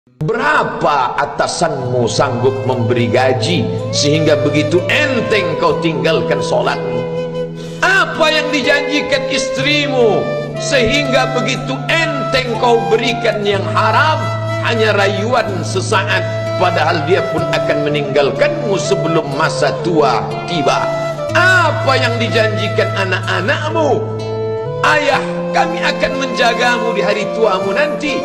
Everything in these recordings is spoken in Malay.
Berapa atasanmu sanggup memberi gaji sehingga begitu enteng kau tinggalkan sholatmu? Apa yang dijanjikan istrimu sehingga begitu enteng kau berikan yang haram? Hanya rayuan sesaat, padahal dia pun akan meninggalkanmu sebelum masa tua tiba. Apa yang dijanjikan anak-anakmu? Ayah, kami akan menjagamu di hari tuamu nanti,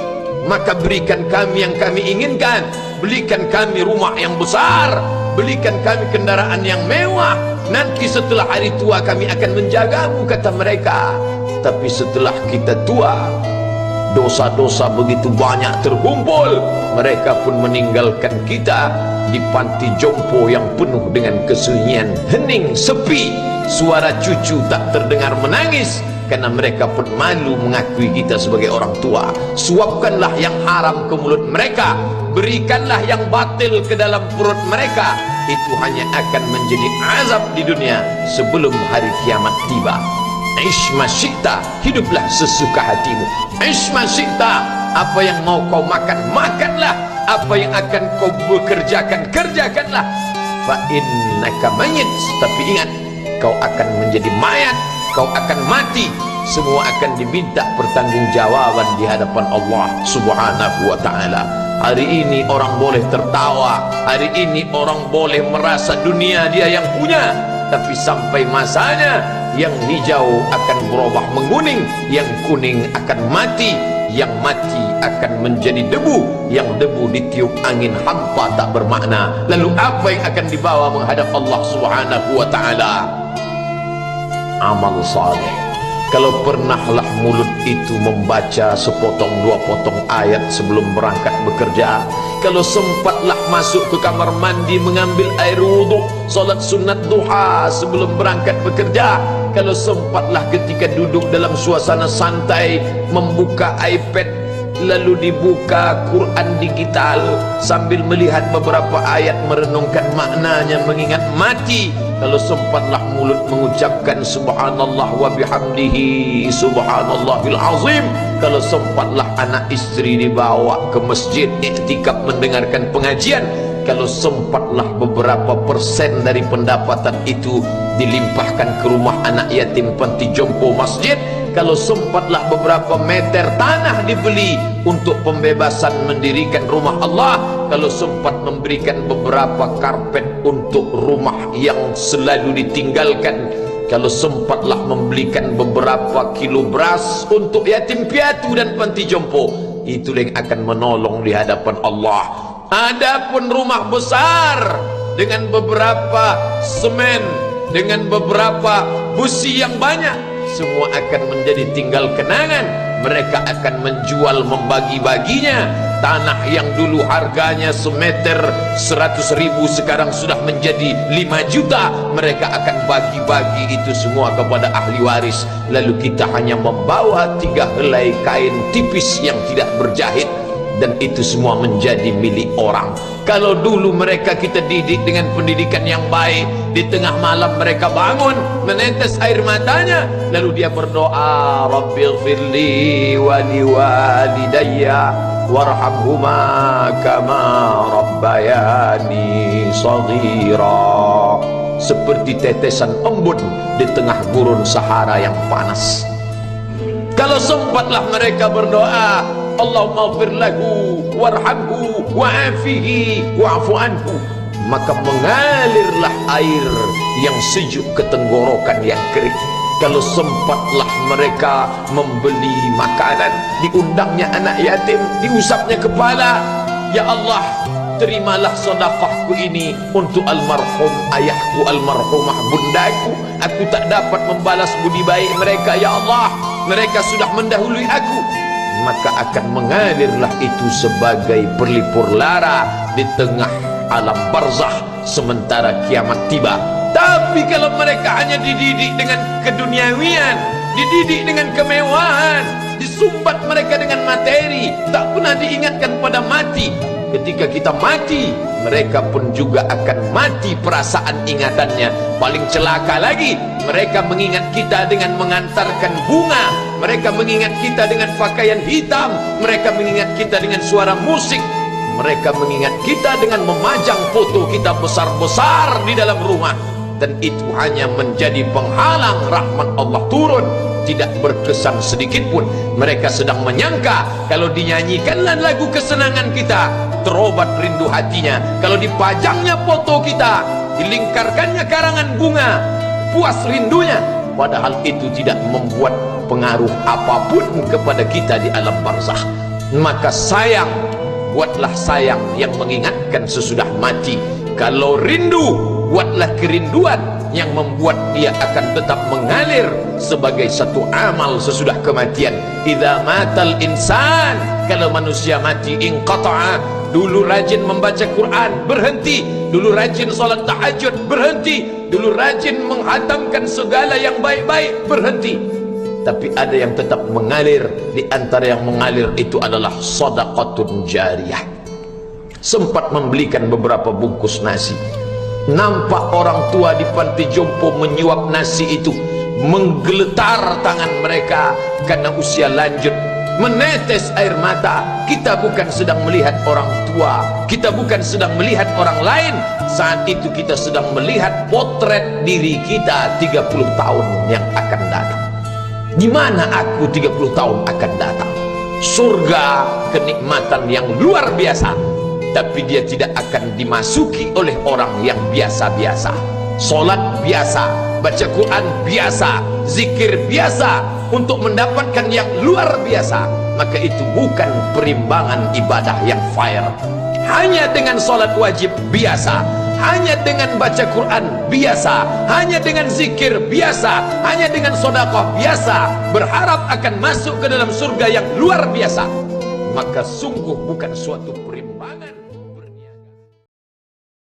maka berikan kami yang kami inginkan. Belikan kami rumah yang besar, belikan kami kendaraan yang mewah. Nanti setelah hari tua kami akan menjagamu, kata mereka. Tapi setelah kita tua, dosa-dosa begitu banyak terkumpul, mereka pun meninggalkan kita di panti jompo yang penuh dengan kesunyian, hening, sepi. Suara cucu tak terdengar menangis, karena mereka pun malu mengakui kita sebagai orang tua. Suapkanlah yang haram ke mulut mereka, berikanlah yang batil ke dalam perut mereka. Itu hanya akan menjadi azab di dunia sebelum hari kiamat tiba. Ishma syi'ta, hiduplah sesuka hatimu. Ishma syi'ta, apa yang mau kau makan, makanlah. Apa yang akan kau bekerjakan, kerjakanlah. Fa innaka mayyit, tapi ingat, kau akan menjadi mayat, kau akan mati. Semua akan diminta pertanggungjawaban di hadapan Allah Subhanahu wa ta'ala. Hari ini orang boleh tertawa, hari ini orang boleh merasa dunia dia yang punya, tapi sampai masanya yang hijau akan berubah menguning, yang kuning akan mati, yang mati akan menjadi debu, yang debu ditiup angin hampa tak bermakna. Lalu apa yang akan dibawa menghadap Allah Subhanahu wa ta'ala? Amal saleh. Kalau pernahlah mulut itu membaca sepotong dua potong ayat sebelum berangkat bekerja, kalau sempatlah masuk ke kamar mandi mengambil air wudhu, solat sunat duha sebelum berangkat bekerja, kalau sempatlah ketika duduk dalam suasana santai membuka iPad lalu dibuka Quran digital sambil melihat beberapa ayat merenungkan maknanya mengingat mati, kalau sempatlah mulut mengucapkan subhanallah wa bihamdihi subhanallahil azim, kalau sempatlah anak istri dibawa ke masjid iktikaf mendengarkan pengajian, kalau sempatlah beberapa persen dari pendapatan itu dilimpahkan ke rumah anak yatim panti jompo masjid, kalau sempatlah beberapa meter tanah dibeli untuk pembebasan mendirikan rumah Allah, kalau sempat memberikan beberapa karpet untuk rumah yang selalu ditinggalkan, kalau sempatlah membelikan beberapa kilo beras untuk yatim piatu dan panti jompo, itu yang akan menolong di hadapan Allah. Adapun rumah besar dengan beberapa semen, dengan beberapa busi yang banyak, semua akan menjadi tinggal kenangan. Mereka akan menjual, membagi-baginya. Tanah yang dulu harganya semeter 100.000 sekarang sudah menjadi 5 juta. Mereka akan bagi-bagi itu semua kepada ahli waris. Lalu kita hanya membawa 3 helai kain tipis yang tidak berjahit, dan itu semua menjadi milik orang. Kalau dulu mereka kita didik dengan pendidikan yang baik, di tengah malam mereka bangun menetes air matanya, lalu dia berdoa, Rabbighfirli wa liwalidayya warhamhuma kama rabbayani shaghira, seperti tetesan embun di tengah gurun Sahara yang panas. Kalau sempatlah mereka berdoa, Allahumma ighfir lahu warhamhu wa'afihi wa'fu anhu, maka mengalirlah air yang sejuk ke tenggorokan yang kering. Kalau sempatlah mereka membeli makanan, diundangnya anak yatim, diusapnya kepala, ya Allah, terimalah sedekahku ini untuk almarhum ayahku, almarhumah bundaku. Aku tak dapat membalas budi baik mereka, ya Allah, mereka sudah mendahului aku. Maka akan mengalirlah itu sebagai berlipur lara di tengah alam barzakh sementara kiamat tiba. Tapi kalau mereka hanya dididik dengan keduniawian, dididik dengan kemewahan, disumbat mereka dengan materi, tak pernah diingatkan pada mati. Ketika kita mati, mereka pun juga akan mati perasaan ingatannya. Paling celaka lagi, mereka mengingat kita dengan mengantarkan bunga, mereka mengingat kita dengan pakaian hitam, mereka mengingat kita dengan suara musik. Mereka mengingat kita dengan memajang foto kita besar-besar di dalam rumah, dan itu hanya menjadi penghalang rahmat Allah turun. Tidak berkesan sedikit pun. Mereka sedang menyangka kalau dinyanyikanlah lagu kesenangan kita, terobat rindu hatinya. Kalau dipajangnya foto kita, dilingkarkannya karangan bunga, puas rindunya. Padahal itu tidak membuat pengaruh apapun kepada kita di alam barzakh. Maka sayang, buatlah sayang yang mengingatkan sesudah mati. Kalau rindu, buatlah kerinduan yang membuat dia akan tetap mengalir sebagai satu amal sesudah kematian. Idza matal insan, kalau manusia mati, inqata'a, dulu rajin membaca Quran berhenti, dulu rajin salat tahajud berhenti, dulu rajin menghatamkan segala yang baik-baik berhenti. Tapi ada yang tetap mengalir. Di antara yang mengalir itu adalah shadaqatun jariyah. Sempat membelikan beberapa bungkus nasi, nampak orang tua di panti jompo menyuap nasi itu, menggeletar tangan mereka karena usia lanjut, menetes air mata. Kita bukan sedang melihat orang tua, kita bukan sedang melihat orang lain. Saat itu kita sedang melihat potret diri kita 30 tahun yang akan datang. Di mana aku 30 tahun akan datang? Surga, kenikmatan yang luar biasa, tapi dia tidak akan dimasuki oleh orang yang biasa-biasa. Solat biasa, baca Quran biasa, zikir biasa, untuk mendapatkan yang luar biasa, maka itu bukan perimbangan ibadah yang fair. Hanya dengan solat wajib biasa, hanya dengan baca Quran biasa, hanya dengan zikir biasa, hanya dengan sedekah biasa, berharap akan masuk ke dalam surga yang luar biasa, maka sungguh bukan suatu perimbangan.